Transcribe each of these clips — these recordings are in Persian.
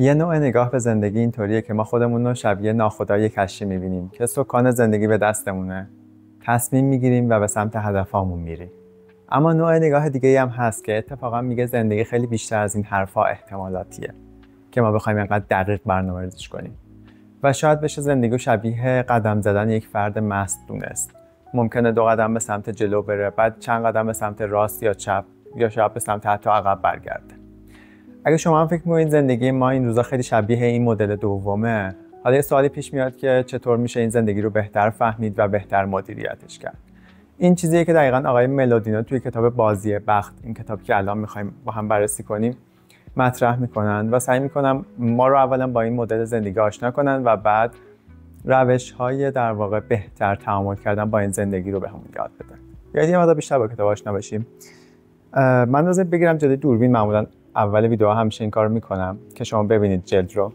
یه نوع نگاه به زندگی اینطوریه که ما خودمون رو شبیه ناخدای کشتی می‌بینیم که سکان زندگی به دستمونه، تصمیم می‌گیریم و به سمت هدفامون میریم. اما نوع نگاه دیگه‌ای هم هست که اتفاقا میگه زندگی خیلی بیشتر از این حرفا احتمالاتیه که ما بخوایم اینقدر دقیق برنامه‌ریزیش کنیم. و شاید بشه زندگی شبیه قدم زدن یک فرد مست دونست. ممکنه 2 قدم به سمت جلو بره، بعد چند قدم به سمت راست یا چپ، یا شاید به سمت حتی عقب برگرده. اگه شما هم فکر می‌کنید زندگی ما این روزا خیلی شبیه این مدل دومه، حالا یه سوالی پیش میاد که چطور میشه این زندگی رو بهتر فهمید و بهتر مدیریتش کرد. این چیزیه که دقیقاً آقای ملودینو توی کتاب بازی بخت، این کتابی که الان می‌خوایم با هم بررسی کنیم، مطرح میکنن و سعی میکنن ما رو اولا با این مدل زندگی آشنا کنن و بعد روش‌های در واقع بهتر تعامل کردن با این زندگی رو بهمون یاد بدن. یعنی ما بیشتر با کتاب آشنا بشیم. من لازم بگیرم جلوی دوربین، معمولا اول ویدیو همیشه این کارو میکنم که شما ببینید جلد رو.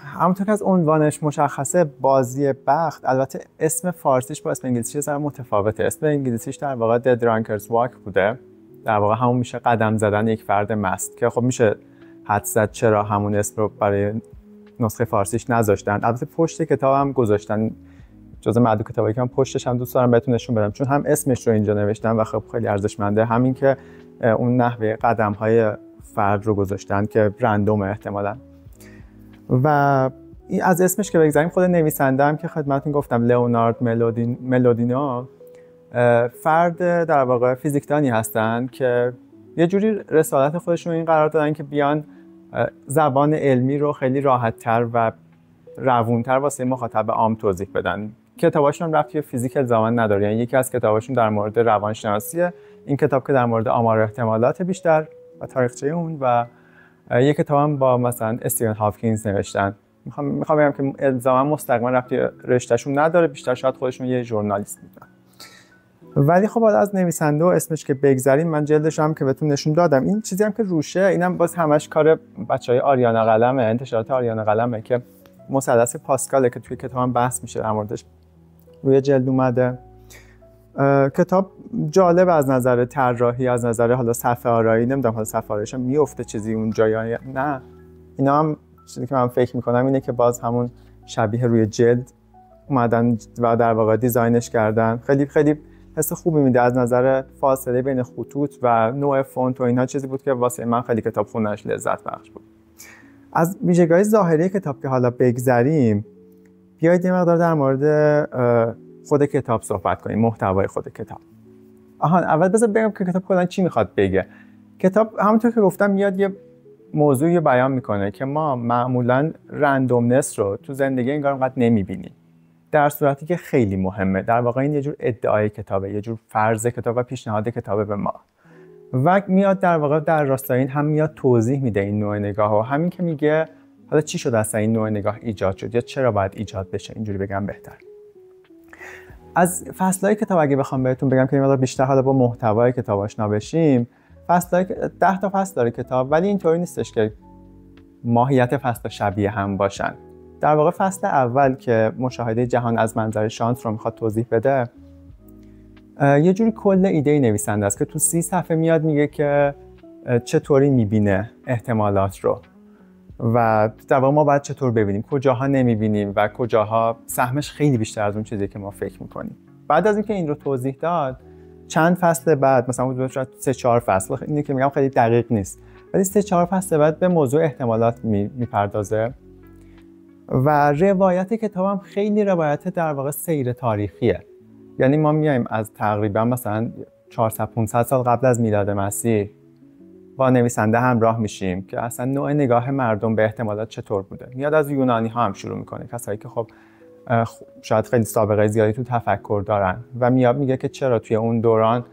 همونطور که از عنوانش مشخصه، بازی بخت، البته اسم فارسیش با اسم انگلیسیش ذره متفاوته. اسم انگلیسیش در واقع The Drunkard's Walk بوده. در واقع همون میشه قدم زدن یک فرد مست، که خب میشه حدس زد چرا همون اسم رو برای نسخه فارسیش نذاشتن. البته پشت کتاب هم گذاشتن، جزء معدود کتابایی که من پشتش هم دوست دارم بهتون نشون بدم، چون هم اسمش رو اینجا نوشتن و خب خیلی ارزشمنده، همین که اون نحوه قدم‌های فرد رو گذاشتن که رندومه احتمالاً. و از اسمش که بگذاریم، خود نویسنده هم که خدمتتون گفتم، لئونارد ملودینو، فرد در واقع فیزیکدانی هستن که یه جوری رسالت خودشون این قرار دادن که بیان زبان علمی رو خیلی راحت‌تر و روون‌تر واسه مخاطب عام توضیح بدن. کتاباشون هم ربطی به فیزیک الزاما نداره، یعنی یکی از کتاباشون در مورد روانشناسیه، این کتاب که در مورد آمار احتمالات بیشتر و تاریخچه اون، و یک کتاب هم با مثلا استیون هاپکینز نوشتن. میخوام بگم که الزاما مستقیما ربطی رشتهشون نداره، بیشتر شاید خودشون یه ژورنالیست بودن. ولی خب حالا از نویسنده و اسمش که بگذریم، من جلدش هم که بهتون نشون دادم. این چیزی هم که روشه، اینم باز همش کار بچهای آریانا قلمه، انتشارات آریانا قلمه، که مثلث پاسکاله که توی کتابم بحث میشه در موردش، روی جلد اومده. کتاب جالب از نظر طراحی، از نظر حالا صفحه آرایی، نمیدونم حالا صفحه آراییش میفته چیزی اونجا یا نه. اینا هم چیزی که من فکر میکنم اینه که باز همون شبیه روی جلد اومدن و در واقع دیزاینش کردن. خیلی خیلی حس خوبی میده از نظر فاصله بین خطوط و نوع فونت و اینا، چیزی بود که واسه من خیلی کتاب خوندنش لذت بخش بود. از ویژگی‌های ظاهری کتاب که حالا بگذریم، بیایید یه مقدار در مورد خود کتاب صحبت کنیم، محتوای خود کتاب. اول بذار بگم که کتاب کلاً چی میخواد بگه. کتاب همونطور که گفتم میاد یه موضوعی بیان میکنه که ما معمولاً رندومنس رو تو زندگی انگار اونقدر نمیبینیم، در صورتی که خیلی مهمه. در واقع این یه جور ادعای کتابه، یه جور فرض کتاب و پیشنهاد کتابه به ما، و میاد در واقع در راستای این هم میاد توضیح میده این نوع نگاه، و همین که میگه حالا چی شد اصلا این نوع نگاه ایجاد شد یا چرا باید ایجاد بشه، اینجوری بگم بهتر. از فصل‌های کتاب اگه بخوام بهتون بگم که اینقدر بیشتر حالا با محتوای کتاب آشنا بشیم، 10 تا فصل داره کتاب، ولی اینطوری نیستش که ماهیت فصل شبیه هم باشن. در واقع فصل اول که مشاهده جهان از منظر شانس رو میخواد توضیح بده، یه جوری کل ایده نویسنده است که تو 30 صفحه میاد میگه که چطوری میبینه احتمالات رو و در واقع ما باید چطور ببینیم، کجاها نمیبینیم و کجاها سهمش خیلی بیشتر از اون چیزی که ما فکر میکنیم. بعد از اینکه این رو توضیح داد، چند فصل بعد، مثلا حدود 3-4 فصل، اینی که میگم خیلی دقیق نیست، ولی 3-4 فصل بعد به موضوع احتمالات میپردازه. و روایت کتابم خیلی روایت در واقع سیر تاریخیه. یعنی ما میایم از تقریبا مثلا 400-500 سال قبل از میلاد مسیح با نویسنده همراه میشیم که اصلا نوع نگاه مردم به احتمالات چطور بوده. میاد از یونانی ها هم شروع میکنه، کسایی که خب شاید خیلی سابقه زیادی تو تفکر دارن، و میاد میگه که چرا توی اون دوران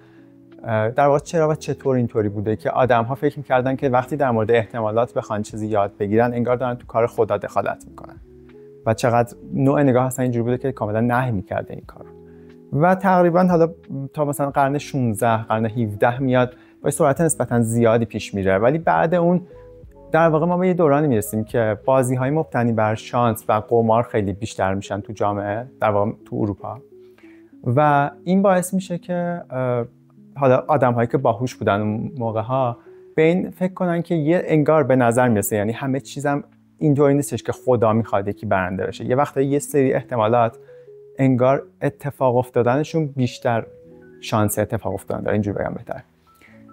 در واقع چرا و چطور اینطوری بوده که آدم ها فکر میکردن که وقتی در مورد احتمالات بخوان چیزی یاد بگیرن انگار دارن تو کار خدا دخالت میکنن، و چقدر نوع نگاه اصلا اینجوری بوده که کاملا نهی میکرده این کارو. و تقریبا حالا تا مثلا قرن 16 قرن 17 میاد با سرعت نسبتا زیادی پیش میره، ولی بعد اون در واقع ما به یه دورانی میرسیم که بازی‌های مبتنی بر شانس و قمار خیلی بیشتر میشن تو جامعه، در واقع تو اروپا، و این باعث میشه که حالا آدم‌هایی که باهوش بودن اون موقع‌ها به این فکر کنن که یه انگار به نظر میرسه، یعنی همه چیزم اینطوری نیستش که خدا میخواد یکی برنده بشه. یه وقتایی یه سری احتمالات انگار اتفاق افتادنشون بیشتر شانس اتفاق افتادن داره، اینجوری بگم بهتر.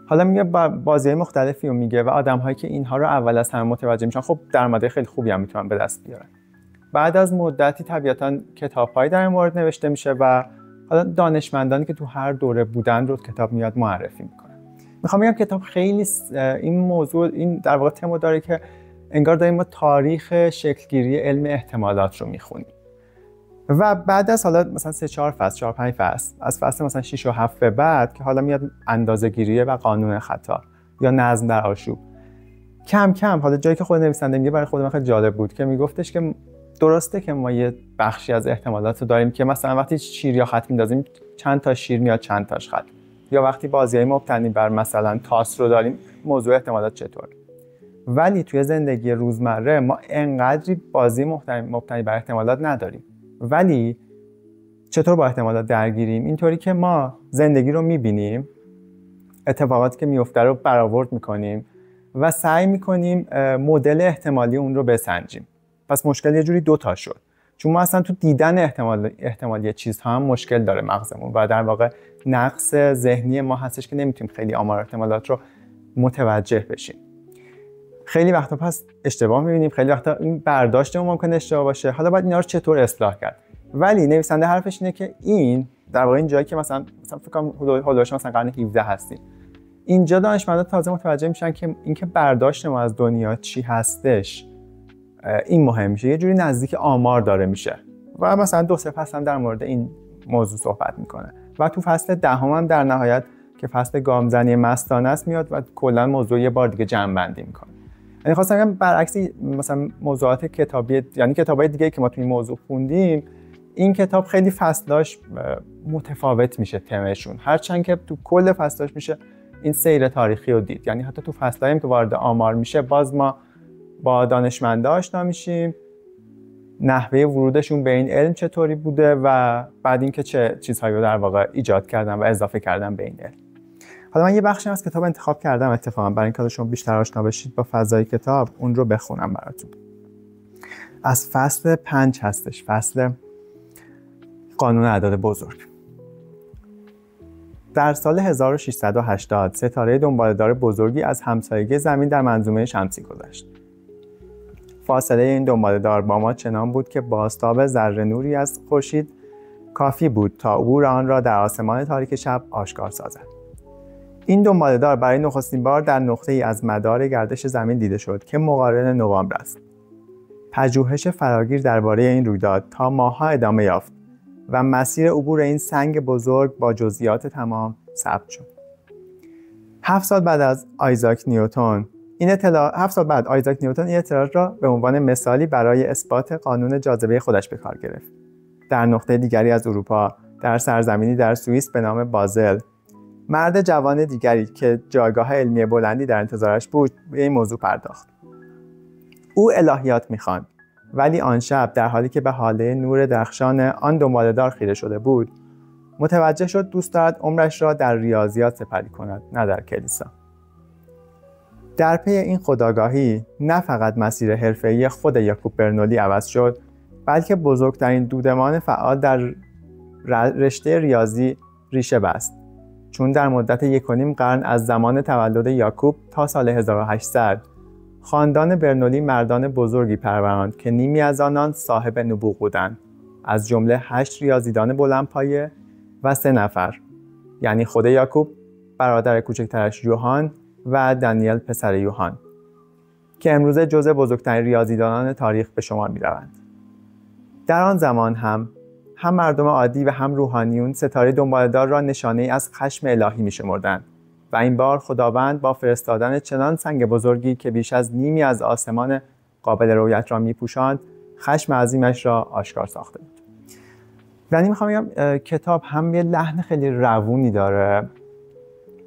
حالا میگه بازی‌های مختلفی رو میگه و آدم‌هایی که اینها رو اول از همه متوجه میشن خب درآمدهای خیلی خوبی هم میتونن به دست بیارن. بعد از مدتی طبیعتاً کتاب‌هایی در این مورد نوشته میشه و حالا دانشمندانی که تو هر دوره بودن رو کتاب میاد معرفی میکنه. میخوام بگم کتاب خیلی این موضوع، این در واقع تمو داره که انگار داریم ما تاریخ شکلگیری علم احتمالات رو میخونیم و بعد از حالا مثلا 3-4 فصل 4-5 فصل، از فصل مثلا 6 و 7 به بعد که حالا میاد اندازه‌گیری و قانون خطا یا نظم در آشوب، کم کم حالا جایی که خود نویسنده میگه برای خود من خیلی جالب بود که میگفتش که درسته که ما یه بخشی از احتمالات رو داریم که مثلا وقتی شیر یا خط میندازیم چند تا شیر میاد چند تاش خط، یا وقتی بازی‌های مبتنی بر مثلا تاس رو داریم موضوع احتمالات چطور. ولی توی زندگی روزمره ما انقدری بازی مبتنی بر احتمالات نداریم. ولی چطور با احتمالات درگیریم؟ اینطوری که ما زندگی رو میبینیم، اتفاقاتی که میفته رو برآورد میکنیم و سعی میکنیم مدل احتمالی اون رو بسنجیم. پس مشکل یه جوری دوتا شد، چون ما اصلا تو دیدن احتمالی چیزها هم مشکل داره مغزمون و در واقع نقص ذهنی ما هستش که نمیتونیم خیلی آمار احتمالات رو متوجه بشیم. خیلی وقتا پس اشتباه میبینیم، خیلی وقتا این برداشتمون ممکنه اشتباه باشه. حالا باید اینا رو چطور اصلاح کرد؟ ولی نویسنده حرفش اینه که این در واقع این جایی که مثلا فکر کنم هولوش مثلا قرن 17 هستیم، اینجا دانشمندا تازه متوجه میشن که اینکه برداشت ما از دنیا چی هستش این مهم میشه، یه جوری نزدیک آمار داره میشه و مثلا 2-3 فصل هم در مورد این موضوع صحبت میکنه و تو فصل 10 هم در نهایت که فصل گامزنی مستانه است میاد و کلا موضوع یه بار دیگه جمع بندی میکنه. یعنی خواستم بگم برعکس مثلا موضوعات کتابی، یعنی کتابای دیگه که ما تو این موضوع خوندیم، این کتاب خیلی فصلاش متفاوت میشه تمشون، هرچند که تو کل فصلاش میشه این سیر تاریخی رو دید. یعنی حتی تو فصلایی که وارد آمار میشه باز ما با دانشمندا آشنا میشیم، نحوه ورودشون به این علم چطوری بوده و بعد اینکه چه چیزهایی رو در واقع ایجاد کردن و اضافه کردن به این علم. حالا من یه بخشی از کتاب انتخاب کردم اتفاقا برای اینکه شما بیشتر آشنا بشید با فضای کتاب، اون رو بخونم براتون. از فصل 5 هستش، فصل قانون اعداد بزرگ. در سال 1680 ستاره دنباله‌دار بزرگی از همسایگی زمین در منظومه شمسی گذشت. فاصله این دنباله‌دار با ما چنان بود که بازتاب ذره نوری از خورشید کافی بود تا عبور آن را در آسمان تاریک شب آشکار سازد. این دنباله‌دار برای نخستین بار در نقطه‌ای از مدار گردش زمین دیده شد که مقارن نوامبر است. پژوهش فراگیر درباره این رویداد تا ماه‌ها ادامه یافت و مسیر عبور این سنگ بزرگ با جزئیات تمام ثبت شد. 7 سال بعد آیزاک نیوتن این اطلاعات را به عنوان مثالی برای اثبات قانون جاذبه خودش به کار گرفت. در نقطه دیگری از اروپا، در سرزمینی در سوئیس به نام بازل، مرد جوان دیگری که جایگاه علمی بلندی در انتظارش بود به این موضوع پرداخت. او الهیات می‌خواند، ولی آن شب در حالی که به حاله نور درخشان آن دنباله‌دار خیره شده بود، متوجه شد دوست دارد عمرش را در ریاضیات سپری کند، نه در کلیسا. در پی این خودآگاهی نه فقط مسیر حرفه‌ای خود یاکوب برنولی عوض شد، بلکه بزرگترین دودمان فعال در رشته ریاضی ریشه بست، چون در مدت 1.5 قرن از زمان تولد یاکوب تا سال 1800 خاندان برنولی مردان بزرگی پروراند که نیمی از آنان صاحب نبوغ بودند، از جمله 8 ریاضیدان بلندپایه و 3 نفر، یعنی خود یاکوب، برادر کوچکترش یوحان و دانیل پسر یوحان، که امروزه جزء بزرگترین ریاضیدانان تاریخ به شمار می‌روند. در آن زمان هم مردم عادی و هم روحانیون ستاره دنباله‌دار را نشانه‌ای از خشم الهی می‌شمردند و این بار خداوند با فرستادن چنان سنگ بزرگی که بیش از نیمی از آسمان قابل رؤیت را می‌پوشاند، خشم عظیمش را آشکار ساخته بود. یعنی می‌خوام بگم کتاب هم یه لحن خیلی روونی داره،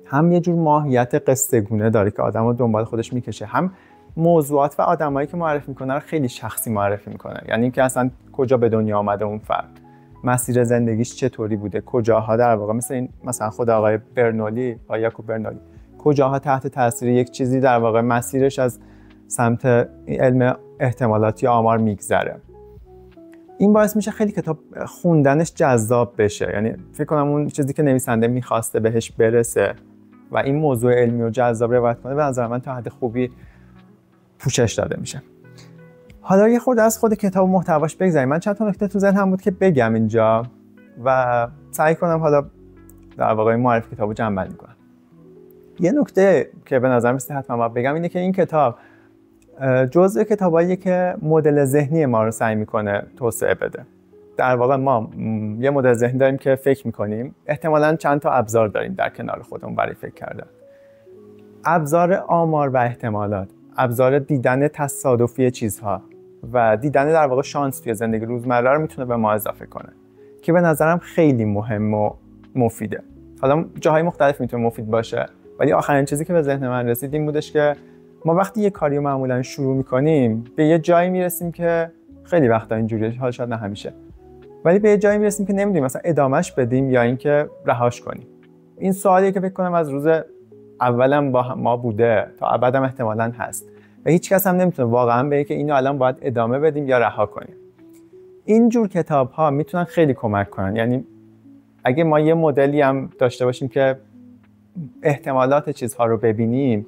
هم یه جور ماهیت قصه‌گونه داره که آدمو دنبال خودش می‌کشه، هم موضوعات و آدمایی که معرفی می‌کنه رو خیلی شخصی معرفی می‌کنه. یعنی اینکه اصلا کجا به دنیا آمده اون فرد، مسیر زندگیش چطوری بوده، کجاها در واقع مثلا خود آقای برنولی، آقای یاکوب برنولی کجاها تحت تاثیر یک چیزی در واقع مسیرش از سمت علم احتمالات یا آمار میگذره. این باعث میشه خیلی کتاب خوندنش جذاب بشه، یعنی فکر کنم اون چیزی که نویسنده میخواسته بهش برسه و این موضوع علمی رو جذاب روایت کنه، به نظر من تا حد خوبی پوشش داده میشه. حالا یه خورده از خود کتاب و محتواش بگذاریم. من چند تا نکته تو ذهنم بود که بگم اینجا و سعی کنم حالا در واقع معرفی کتابو جمع کنم. یه نکته که به نظر میاد حتما باید بگم اینه که این کتاب جزء کتاباییه که مدل ذهنی ما رو سعی میکنه توسعه بده. در واقع ما یه مدل ذهنی داریم که فکر میکنیم، احتمالاً چند تا ابزار داریم در کنار خودمون برای فکر کردن. ابزار آمار و احتمالات، ابزار دیدن تصادفی چیزها و دیدن در واقع شانس توی زندگی روزمره رو میتونه به ما اضافه کنه که به نظرم خیلی مهم و مفیده. حالا جاهای مختلف میتونه مفید باشه، ولی آخرین چیزی که به ذهن من رسید این بودش که ما وقتی یه کاری رو معمولا شروع میکنیم به یه جایی میرسیم که خیلی وقتا اینجوریه، حالا شاید نه همیشه، ولی به یه جایی میرسیم که نمیدونیم مثلا ادامهش بدیم یا اینکه رهاش کنیم. این سوالیه که فکر کنم از روز اولم با ما بوده تا ابدم احتمالاً هست و هیچ کس هم نمیتونه واقعا بگه که اینو الان باید ادامه بدیم یا رها کنیم. این جور کتاب‌ها میتونن خیلی کمک کنن. یعنی اگه ما یه مدلی هم داشته باشیم که احتمالات چیزها رو ببینیم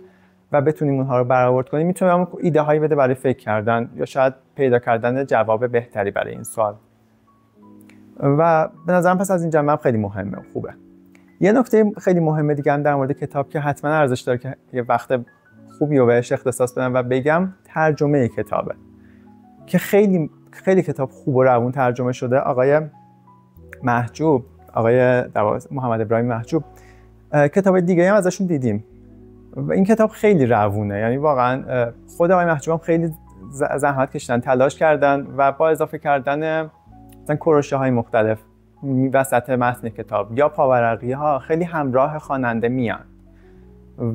و بتونیم اونها رو برآورد کنیم، میتونه ایده هایی بده برای فکر کردن یا شاید پیدا کردن جواب بهتری برای این سوال. و به نظرم پس از این جنبه خیلی مهمه و خوبه. یه نکته خیلی مهمه دیگه هم در مورد کتاب که حتما ارزش داره که یه وقت خوبی رو بهش اختصاص بدم و بگم، ترجمه کتابه که خیلی خیلی کتاب خوب و روون ترجمه شده. آقای محجوب، آقای محمد ابراهیم محجوب، کتاب دیگه هم ازشون دیدیم و این کتاب خیلی روونه. یعنی واقعا خود آقای محجوب هم خیلی زحمت کشیدن، تلاش کردن و با اضافه کردن مثلا کروشه های مختلف وسط متن کتاب یا پاورقی ها خیلی همراه خواننده میان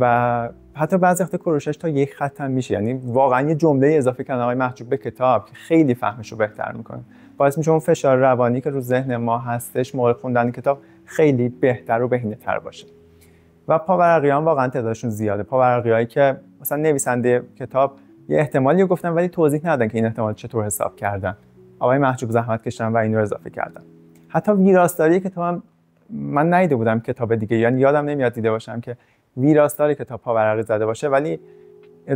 و حتی بعضی وقت کروشش تا یک خط هم میشه. یعنی واقعا یه جمله اضافه کردن آقای محجوب به کتاب که خیلی فهمش رو بهتر میکنه، باعث میشه اون فشار روانی که رو ذهن ما هستش موقع خوندن کتاب خیلی بهتر و بهینه‌تر باشه. و پاورقیان واقعا تعدادشون زیاده. پاورقیایی که مثلا نویسنده کتاب یه احتمالی رو گفتن ولی توضیح ندادن که این احتمال چطور حساب کردن. آقای محجوب زحمت کشیدن و اینو اضافه کردن. حتی ویراستاری کتابم من ندیده بودم کتاب دیگه، یعنی یادم نمیاد دیده باشم که ویراستاری کتاب پاورقی زده باشه، ولی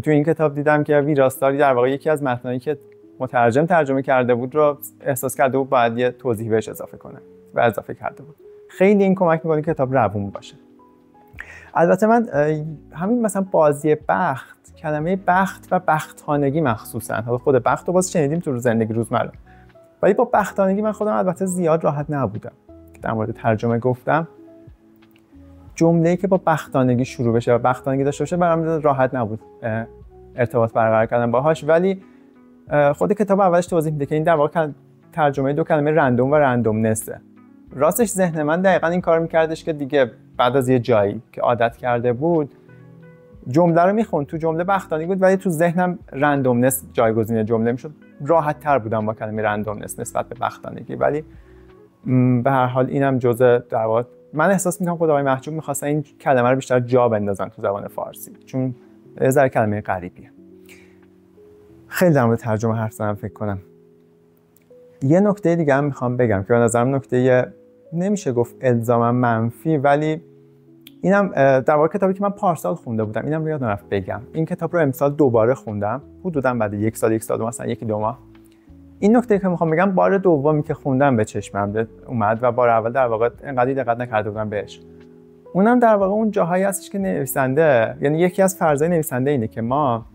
تو این کتاب دیدم که ویراستاری در واقع یکی از متنایی که مترجم ترجمه کرده بود رو احساس کرده بود باید یه توضیح بهش اضافه کنه و اضافه کرده بود. خیلی این کمک می‌کنه کتاب روون باشه. البته من همین مثلا بازی بخت، کلمه بخت و بختانگی مخصوصا، حالا خود بخت رو باز شنیدیم تو زندگی روزمره، ولی با بختانگی من خودم البته زیاد راحت نبودم. در مورد ترجمه گفتم جمله‌ای که با بختانگی شروع بشه و بختانگی داشته باشه برام راحت نبود ارتباط برقرار کردن باهاش، ولی خود کتاب اولش توضیح میده که این در واقع ترجمه دو کلمه رندوم و رندومنسه. راستش ذهن من دقیقاً این کار میکردش که دیگه بعد از یه جایی که عادت کرده بود جمله رو میخوند، تو جمله بختانگی بود ولی تو ذهنم رندومنس جایگزین جمله میشد. راحت تر بودم با کلمه رندومنس نسبت به بختانگی، ولی به هر حال اینم جزء در واقع من احساس میکنم خود آقای محجوب می‌خواستن این کلمه رو بیشتر جا بندازن تو زبان فارسی، چون یه ذره کلمه غریبیه. خیلی در مورد ترجمه حرف زدم فکر کنم. یه نکته دیگه هم میخوام بگم که به نظرم نکته نمیشه گفت الزاما منفی، ولی اینم در واقع کتابی که من پارسال خونده بودم، اینم یادم رفت بگم. این کتاب رو امسال دوباره خوندم، حدوداً بعد یک سال مثلا یکی دو ماه. این نکته که میخوام بگم بار دومی که خوندم به چشمم اومد و بار اول در واقع انقدر دقت نکرده بودم بهش. اونم در واقع اون جاهایی هستش که نویسنده، یعنی یکی از فرضای نویسنده اینه که ما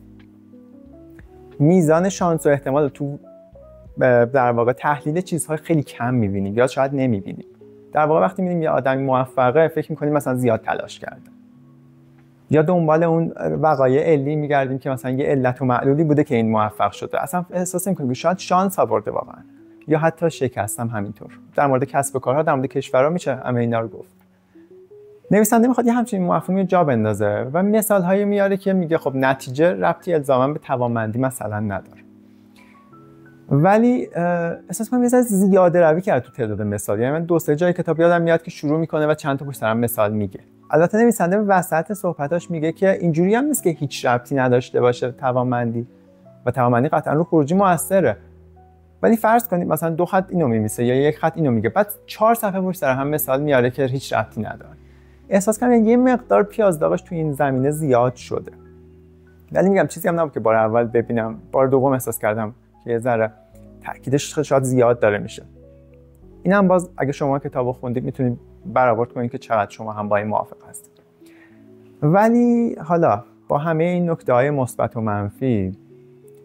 میزان شانس و احتمال تو در واقع تحلیل چیزهای خیلی کم می‌بینیم یا شاید نمی‌بینیم. در واقع وقتی می‌بینیم یه آدمی موفقه فکر می‌کنیم مثلا زیاد تلاش کرده، یا دنبال اون وقایع علی می‌گردیم که مثلا یه علت و معلولی بوده که این موفق شده. اصلا احساس می‌کنیم که شاید شانس آورده واقعا، یا حتی شکست هم همینطور. در مورد کسب و کارها، در مورد کشورها میشه همه اینا رو گفت. نویسنده می‌خواد یه همچین مفهومی جا بندازه و مثال‌هایی میاره که میگه خب نتیجه ربطی الزاما به توانمندی مثلا نداره، ولی احساس کنم یه ذره زیاده روی کرد تو تعداد مثال. یعنی من دو سه جای کتاب یادم میاد که شروع میکنه و چند تا پشت سر هم مثال میگه. البته نویسنده به وسط صحبتاش میگه که اینجوری هم نیست که هیچ ربطی نداشته باشه توانمندی و توانمندی قطعا رو خروجی موثره. ولی فرض کنید مثلا 2 خط اینو میمیسه یا 1 خط اینو میگه، بعد 4 صفحه پشت سر هم مثال میاره که هیچ ربطی نداره. احساس کنم یه مقدار پیازداغش تو این زمینه زیاد شده. ولی میگم چیزی هم نبود که بار اول ببینم، بار دوم احساس کردم که یه ذره تاکیدش شاید زیاد داره میشه. اینم باز اگه شما کتابو خوندید میتونید برآورد کنید که چقدر شما هم با این موافق هستید. ولی حالا با همه این نکته‌های مثبت و منفی،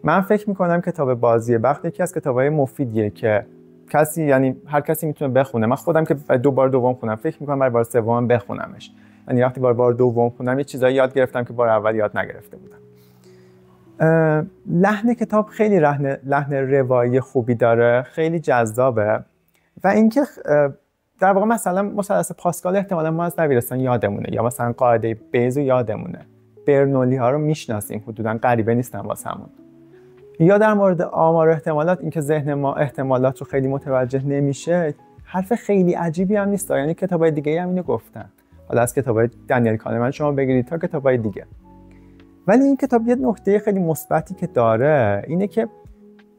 من فکر میکنم کتاب بازی بخت یکی از کتاب‌های مفیدیه که کسی، یعنی هر کسی میتونه بخونه. من خودم که بار دوم خوندم، فکر میکنم برای بار سوم بخونمش. یعنی وقتی بار دوم خوندم یه چیزایی یاد گرفتم که بار اول یاد نگرفته بودم. لحن کتاب خیلی لحن روایی خوبی داره، خیلی جذابه. و اینکه در واقع مثلا مثلث پاسکال احتمالاً ما از دبیرستان یادمونه، یا مثلا قاعده بیز رو یادمونه، برنولی ها رو میشناسیم، حدوداً غریبه نیستن واسمون. یا در مورد آمار احتمالات، اینکه ذهن ما احتمالات رو خیلی متوجه نمیشه، حرف خیلی عجیبی هم نیست. یعنی کتابای دیگه هم اینو گفتن، حالا از کتابای دنیل کانمن شما بگیرید تا کتابای دیگه. ولی این کتاب یه نکته خیلی مثبتی که داره اینه که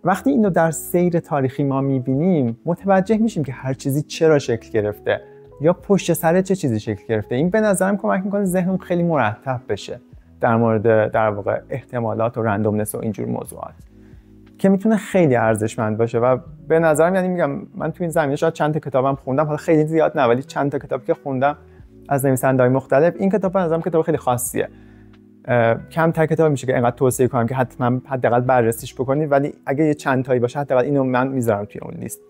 وقتی اینو در سیر تاریخی ما میبینیم متوجه میشیم که هر چیزی چرا شکل گرفته یا پشت سر چه چیزی شکل گرفته. این به نظرم کمک میکنه ذهنمون خیلی مرتب بشه در مورد در واقع احتمالات و رندومنس و اینجور موضوعات که میتونه خیلی ارزشمند باشه. و به نظرم، یعنی میگم من تو این زمینه شاید چند تا کتابم خوندم، حالا خیلی زیاد نه ولی چند تا کتابی که خوندم از نویسنده‌های مختلف، این کتاب به نظرم کتاب خیلی خاصیه. کم تا کتاب میشه که اینقدر توصیه کنم که حتما حداقل بررسیش بکنید، ولی اگه یه چند تایی باشه حداقل اینو من میذارم توی اون لیست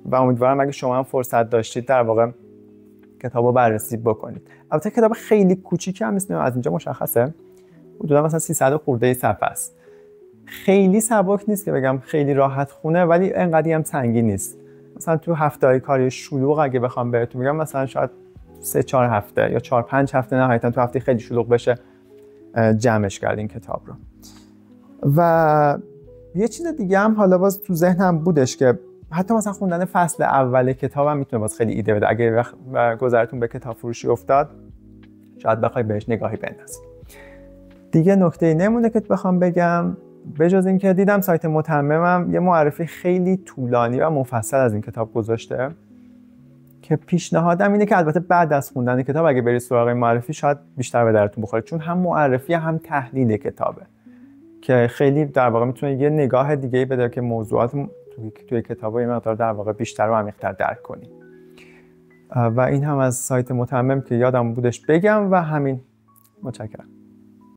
و امیدوارم اگه شما هم فرصت داشتید در واقع کتابو بررسی بکنید. البته کتاب خیلی کوچیکی هم نیست، از اینجا مشخصه حدودا مثلا 300 خورده صفحه است. خیلی سبک نیست که بگم خیلی راحت خونه، ولی انقدی هم سنگین نیست. مثلا تو هفته‌های کاری شلوغ اگه بخوام بهتون بگم مثلا شاید 3-4 هفته یا 4-5 هفته نهایتا تو هفته خیلی شلوغ بشه جمعش کرد این کتاب رو. و یه چیز دیگه هم حالا باز تو ذهنم بودش که حتی مثلا خوندن فصل اول کتابم میتونه باز خیلی ایده بده. اگه گذرتون به کتاب فروشی افتاد شاید بخوای بهش نگاهی بندازید. دیگه نکته نمونه که بخوام بگم به جز این که دیدم سایت متممم یه معرفی خیلی طولانی و مفصل از این کتاب گذاشته که پیشنهادم اینه که البته بعد از خوندن کتاب اگه برید سراغ معرفی شاید بیشتر به درتون بخوره، چون هم معرفی هم تحلیل کتابه که خیلی در واقع میتونه یه نگاه دیگه‌ای بده که موضوعات توی کتابو یه مقدار در واقع بیشتر و عمیق‌تر درک کنید. و این هم از سایت متمم که یادم بودش بگم و همین. متشکرم.